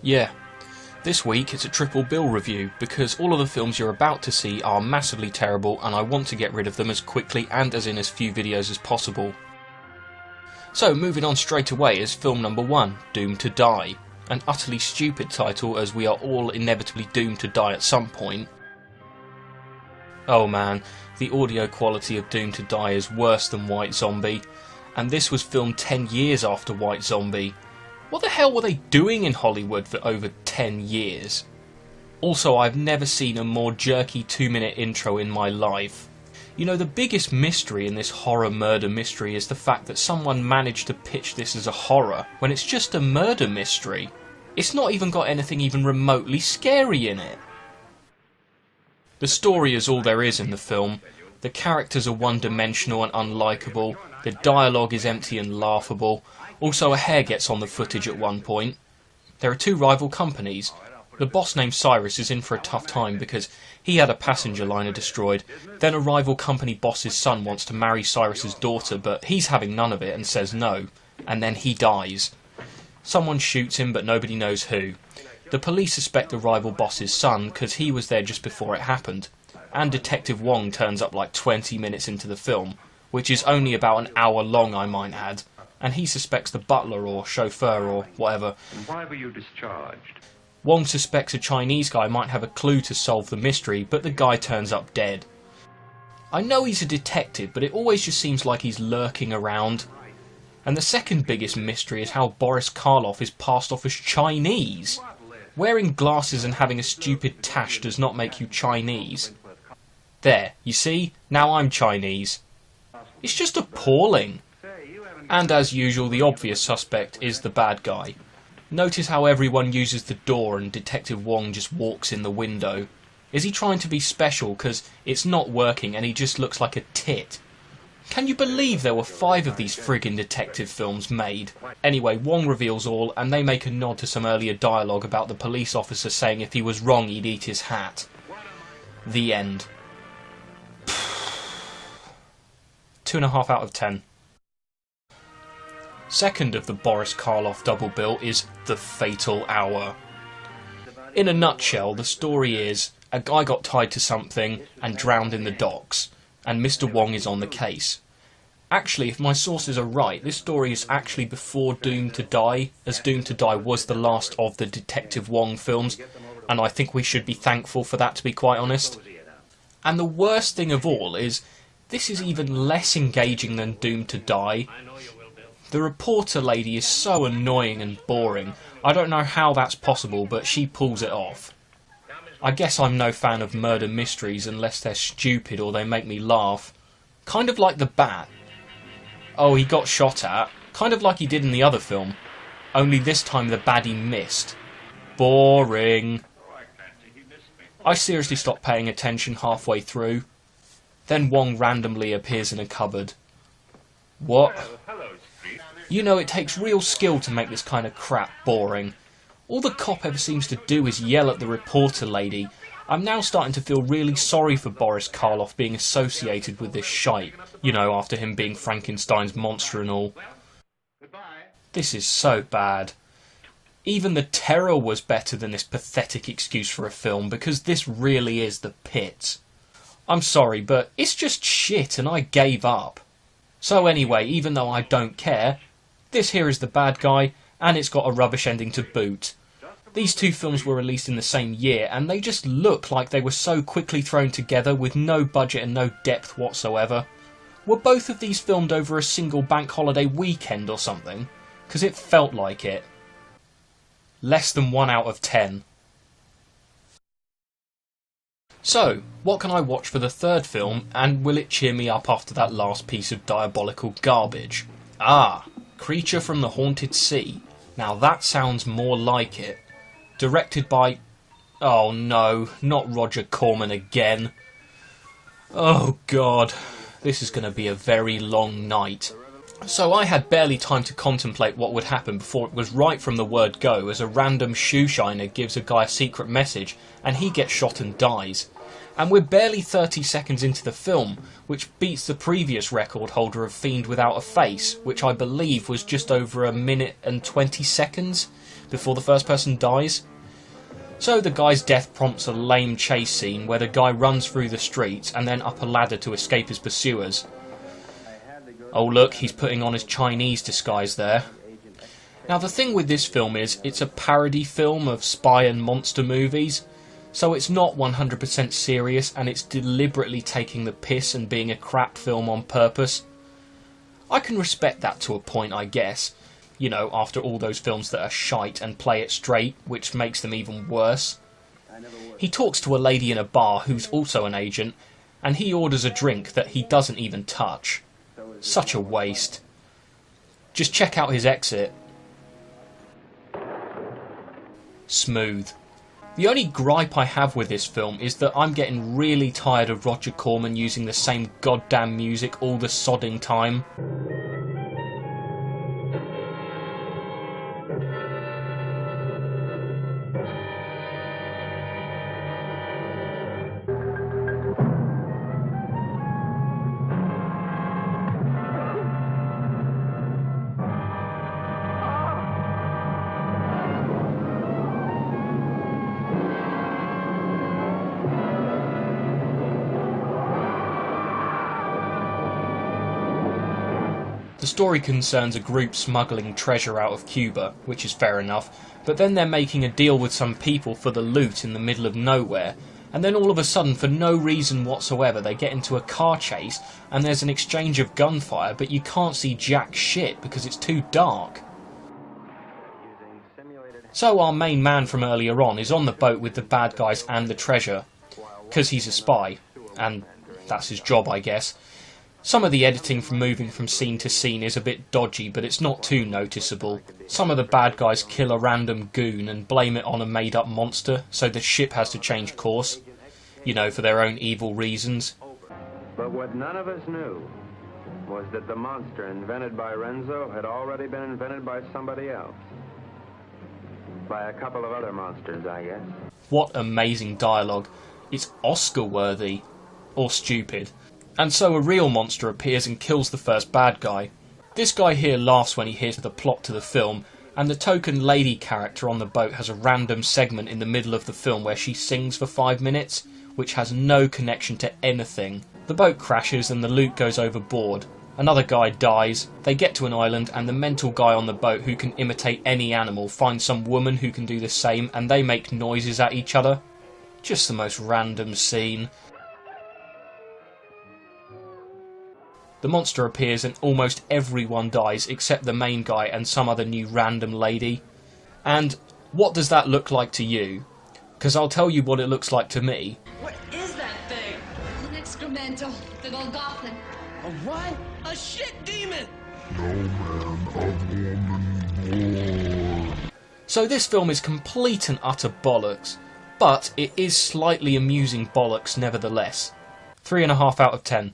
Yeah, this week it's a triple bill review because all of the films you're about to see are massively terrible and I want to get rid of them as quickly and as in as few videos as possible. So moving on straight away is film number 1, Doomed to Die. An utterly stupid title as we are all inevitably doomed to die at some point. Oh man, the audio quality of Doomed to Die is worse than White Zombie, and this was filmed 10 years after White Zombie. What the hell were they doing in Hollywood for over 10 years? Also, I've never seen a more jerky 2-minute intro in my life. You know, the biggest mystery in this horror murder mystery is the fact that someone managed to pitch this as a horror when it's just a murder mystery. It's not even got anything even remotely scary in it. The story is all there is in the film. The characters are one-dimensional and unlikable. The dialogue is empty and laughable. Also, a hair gets on the footage at one point. There are 2 rival companies. The boss named Cyrus is in for a tough time because he had a passenger liner destroyed. Then a rival company boss's son wants to marry Cyrus's daughter, but he's having none of it and says no. And then he dies. Someone shoots him, but nobody knows who. The police suspect the rival boss's son because he was there just before it happened. And Detective Wong turns up like 20 minutes into the film, which is only about an hour long, I might add. And he suspects the butler or chauffeur or whatever. And why were you discharged? Wong suspects a Chinese guy might have a clue to solve the mystery, but the guy turns up dead. I know he's a detective, but it always just seems like he's lurking around. And the second biggest mystery is how Boris Karloff is passed off as Chinese. Wearing glasses and having a stupid tash does not make you Chinese. There, you see? Now I'm Chinese. It's just appalling. And as usual, the obvious suspect is the bad guy. Notice how everyone uses the door and Detective Wong just walks in the window. Is he trying to be special because it's not working and he just looks like a tit? Can you believe there were 5 of these friggin' detective films made? Anyway, Wong reveals all and they make a nod to some earlier dialogue about the police officer saying if he was wrong he'd eat his hat. The end. 2.5 out of 10. Second of the Boris Karloff double bill is The Fatal Hour. In a nutshell, the story is a guy got tied to something and drowned in the docks, and Mr. Wong is on the case. Actually, if my sources are right, this story is actually before Doomed to Die, as Doomed to Die was the last of the Detective Wong films, and I think we should be thankful for that, to be quite honest. And the worst thing of all is, this is even less engaging than Doomed to Die. The reporter lady is so annoying and boring. I don't know how that's possible, but she pulls it off. I guess I'm no fan of murder mysteries unless they're stupid or they make me laugh. Kind of like the bat. Oh, he got shot at. Kind of like he did in the other film. Only this time the baddie missed. Boring. I seriously stopped paying attention halfway through. Then Wong randomly appears in a cupboard. What? You know, it takes real skill to make this kind of crap boring. All the cop ever seems to do is yell at the reporter lady. I'm now starting to feel really sorry for Boris Karloff being associated with this shite. You know, after him being Frankenstein's monster and all. This is so bad. Even The Terror was better than this pathetic excuse for a film, because this really is the pits. I'm sorry, but it's just shit and I gave up. So anyway, even though I don't care, this here is the bad guy, and it's got a rubbish ending to boot. These 2 films were released in the same year, and they just look like they were so quickly thrown together with no budget and no depth whatsoever. Were both of these filmed over a single bank holiday weekend or something? Because it felt like it. Less than 1 out of 10. So, what can I watch for the third film, and will it cheer me up after that last piece of diabolical garbage? Ah, Creature from the Haunted Sea. Now that sounds more like it. Directed by... oh no, not Roger Corman again. Oh god, this is going to be a very long night. So I had barely time to contemplate what would happen before it was right from the word go, as a random shoe shiner gives a guy a secret message and he gets shot and dies. And we're barely 30 seconds into the film, which beats the previous record holder of Fiend Without a Face, which I believe was just over 1 minute and 20 seconds before the first person dies. So the guy's death prompts a lame chase scene where the guy runs through the streets and then up a ladder to escape his pursuers. Oh look, he's putting on his Chinese disguise there. Now the thing with this film is, it's a parody film of spy and monster movies, so it's not 100% serious and it's deliberately taking the piss and being a crap film on purpose. I can respect that to a point, I guess. You know, after all those films that are shite and play it straight, which makes them even worse. He talks to a lady in a bar who's also an agent, and he orders a drink that he doesn't even touch. Such a waste. Just check out his exit. Smooth. The only gripe I have with this film is that I'm getting really tired of Roger Corman using the same goddamn music all the sodding time. The story concerns a group smuggling treasure out of Cuba, which is fair enough, but then they're making a deal with some people for the loot in the middle of nowhere, and then all of a sudden, for no reason whatsoever, they get into a car chase and there's an exchange of gunfire, but you can't see jack shit because it's too dark. So our main man from earlier on is on the boat with the bad guys and the treasure, because he's a spy, and that's his job, I guess. Some of the editing from moving from scene to scene is a bit dodgy, but it's not too noticeable. Some of the bad guys kill a random goon and blame it on a made-up monster, so the ship has to change course. You know, for their own evil reasons. But what none of us knew was that the monster invented by Renzo had already been invented by somebody else. By a couple of other monsters, I guess. What amazing dialogue. It's Oscar-worthy. Or stupid. And so a real monster appears and kills the first bad guy. This guy here laughs when he hears the plot to the film, and the token lady character on the boat has a random segment in the middle of the film where she sings for 5 minutes, which has no connection to anything. The boat crashes and the loot goes overboard. Another guy dies, they get to an island, and the mental guy on the boat who can imitate any animal finds some woman who can do the same, and they make noises at each other. Just the most random scene. The monster appears and almost everyone dies except the main guy and some other new random lady. And what does that look like to you? Because I'll tell you what it looks like to me. What is that thing? An excremental, big old goblin. A what? A shit demon! So this film is complete and utter bollocks, but it is slightly amusing bollocks nevertheless. 3.5 out of 10.